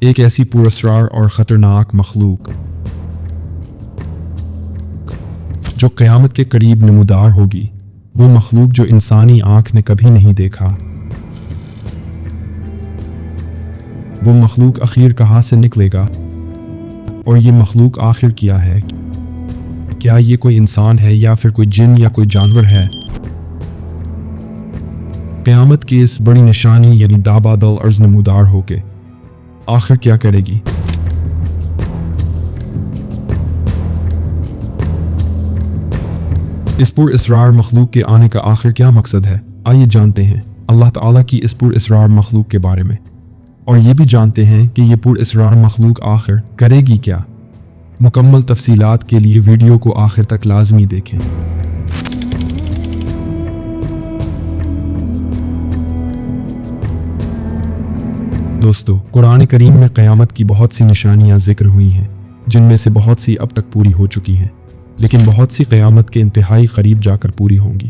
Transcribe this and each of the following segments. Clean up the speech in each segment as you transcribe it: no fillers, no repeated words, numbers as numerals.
ایک ایسی پراسرار اور خطرناک مخلوق جو قیامت کے قریب نمودار ہوگی، وہ مخلوق جو انسانی آنکھ نے کبھی نہیں دیکھا۔ وہ مخلوق آخر کہاں سے نکلے گا؟ اور یہ مخلوق آخر کیا ہے؟ کیا یہ کوئی انسان ہے یا پھر کوئی جن یا کوئی جانور ہے؟ قیامت کی اس بڑی نشانی یعنی داباد الارض نمودار ہو کے آخر کیا کرے گی؟ اس پر اسرار مخلوق کے آنے کا آخر کیا مقصد ہے؟ آئیے جانتے ہیں اللہ تعالیٰ کی اس پر اسرار مخلوق کے بارے میں، اور یہ بھی جانتے ہیں کہ یہ پر اسرار مخلوق آخر کرے گی کیا۔ مکمل تفصیلات کے لیے ویڈیو کو آخر تک لازمی دیکھیں۔ دوستو، قرآن کریم میں قیامت کی بہت سی نشانیاں ذکر ہوئی ہیں، جن میں سے بہت سی اب تک پوری ہو چکی ہیں، لیکن بہت سی قیامت کے انتہائی قریب جا کر پوری ہوں گی۔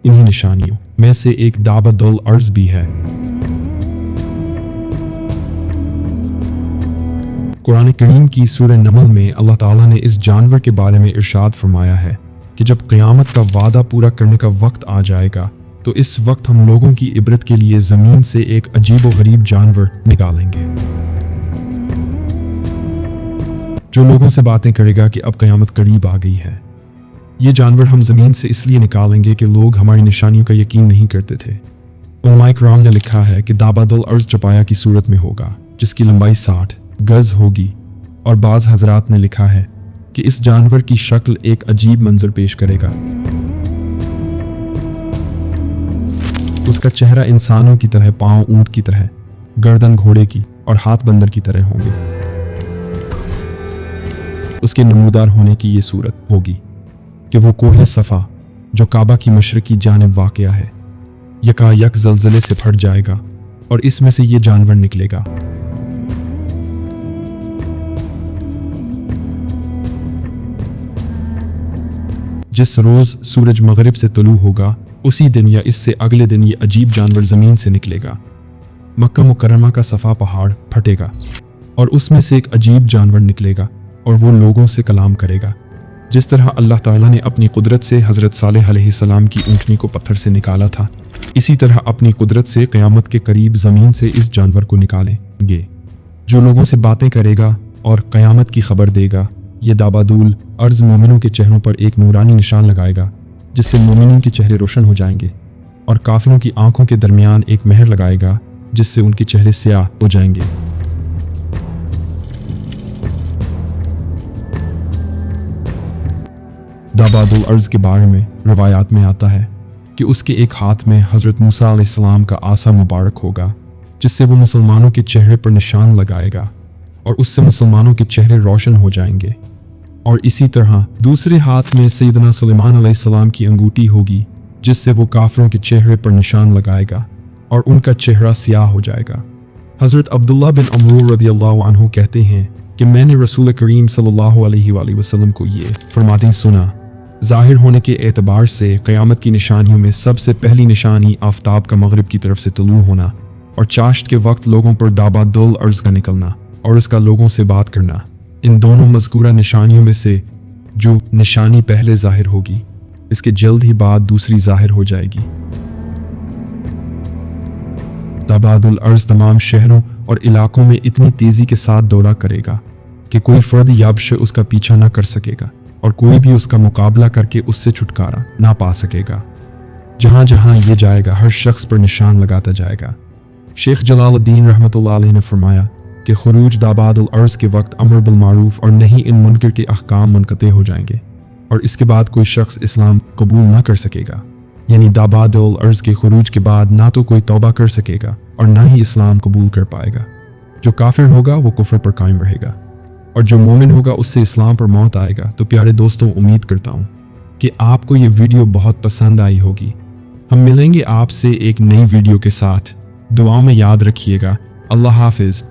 انہی نشانیوں میں سے ایک داباد الارض بھی ہے۔ قرآن کریم کی سورہ نمل میں اللہ تعالیٰ نے اس جانور کے بارے میں ارشاد فرمایا ہے کہ جب قیامت کا وعدہ پورا کرنے کا وقت آ جائے گا تو اس وقت ہم لوگوں کی عبرت کے لیے زمین سے ایک عجیب و غریب جانور نکالیں گے جو لوگوں سے باتیں کرے گا کہ اب قیامت قریب آ گئی ہے۔ یہ جانور ہم زمین سے اس لیے نکالیں گے کہ لوگ ہماری نشانیوں کا یقین نہیں کرتے تھے۔ علماء کرام نے لکھا ہے کہ داباد الارض چپایا کی صورت میں ہوگا، جس کی لمبائی 60 گز ہوگی، اور بعض حضرات نے لکھا ہے کہ اس جانور کی شکل ایک عجیب منظر پیش کرے گا۔ اس کا چہرہ انسانوں کی طرح، پاؤں اونٹ کی طرح، گردن گھوڑے کی اور ہاتھ بندر کی طرح ہوں گے۔ اس کے نمودار ہونے کی یہ صورت ہوگی کہ وہ کوہ صفا جو کعبہ کی مشرقی جانب واقع ہے، یکا یک زلزلے سے پھٹ جائے گا اور اس میں سے یہ جانور نکلے گا۔ جس روز سورج مغرب سے طلوع ہوگا، اسی دن یا اس سے اگلے دن یہ عجیب جانور زمین سے نکلے گا۔ مکہ مکرمہ کا صفا پہاڑ پھٹے گا اور اس میں سے ایک عجیب جانور نکلے گا اور وہ لوگوں سے کلام کرے گا۔ جس طرح اللہ تعالیٰ نے اپنی قدرت سے حضرت صالح علیہ السلام کی اونٹنی کو پتھر سے نکالا تھا، اسی طرح اپنی قدرت سے قیامت کے قریب زمین سے اس جانور کو نکالیں گے جو لوگوں سے باتیں کرے گا اور قیامت کی خبر دے گا۔ یہ داباد الارض مومنوں کے چہروں پر ایک نورانی نشان لگائے گا جس سے مومنوں کے چہرے روشن ہو جائیں گے، اور کافروں کی آنکھوں کے درمیان ایک مہر لگائے گا جس سے ان کے چہرے سیاہ ہو جائیں گے۔ داباد الارض کے بارے میں روایات میں آتا ہے کہ اس کے ایک ہاتھ میں حضرت موسیٰ علیہ السلام کا عصا مبارک ہوگا جس سے وہ مسلمانوں کے چہرے پر نشان لگائے گا اور اس سے مسلمانوں کے چہرے روشن ہو جائیں گے، اور اسی طرح دوسرے ہاتھ میں سیدنا سلیمان علیہ السلام کی انگوٹھی ہوگی جس سے وہ کافروں کے چہرے پر نشان لگائے گا اور ان کا چہرہ سیاہ ہو جائے گا۔ حضرت عبداللہ بن عمرو رضی اللہ عنہ کہتے ہیں کہ میں نے رسول کریم صلی اللہ علیہ وآلہ وسلم کو یہ فرماتے سنا، ظاہر ہونے کے اعتبار سے قیامت کی نشانیوں میں سب سے پہلی نشانی آفتاب کا مغرب کی طرف سے طلوع ہونا اور چاشت کے وقت لوگوں پر داباد الارض کا نکلنا اور اس کا لوگوں سے بات کرنا۔ ان دونوں مذکورہ نشانیوں میں سے جو نشانی پہلے ظاہر ہوگی، اس کے جلد ہی بعد دوسری ظاہر ہو جائے گی۔ داباد الارض تمام شہروں اور علاقوں میں اتنی تیزی کے ساتھ دورہ کرے گا کہ کوئی فرد یابش اس کا پیچھا نہ کر سکے گا اور کوئی بھی اس کا مقابلہ کر کے اس سے چھٹکارا نہ پا سکے گا۔ جہاں جہاں یہ جائے گا ہر شخص پر نشان لگاتا جائے گا۔ شیخ جلال الدین رحمۃ اللہ علیہ نے فرمایا کہ خروج داباد الارض کے وقت امر بالمعروف اور نہی عن منکر کے احکام منقطع ہو جائیں گے، اور اس کے بعد کوئی شخص اسلام قبول نہ کر سکے گا۔ یعنی داباد الارض کے خروج کے بعد نہ تو کوئی توبہ کر سکے گا اور نہ ہی اسلام قبول کر پائے گا۔ جو کافر ہوگا وہ کفر پر قائم رہے گا، اور جو مومن ہوگا اس سے اسلام پر موت آئے گا۔ تو پیارے دوستوں، امید کرتا ہوں کہ آپ کو یہ ویڈیو بہت پسند آئی ہوگی۔ ہم ملیں گے آپ سے ایک نئی ویڈیو کے ساتھ۔ دعاؤں میں یاد رکھیے گا۔ اللہ حافظ۔